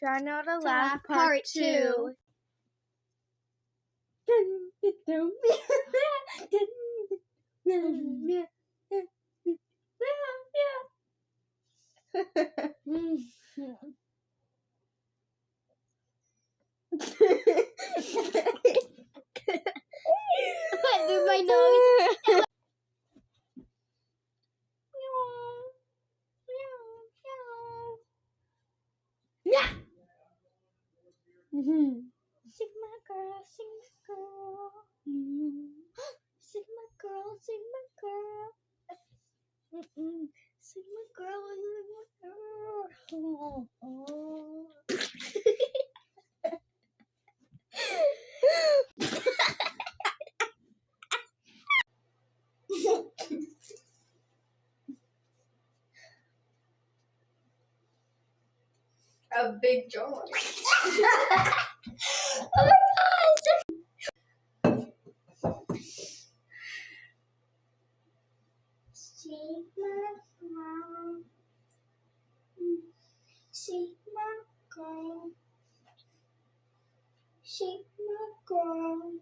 Try not to To laugh, laugh, part part 2. Through my nose. Sigma girl, Sigma girl. Sigma girl, Sigma girl. Sigma girl, Sigma girl. A big John. Oh my gosh! Sigma girl. Sigma girl. Sigma girl.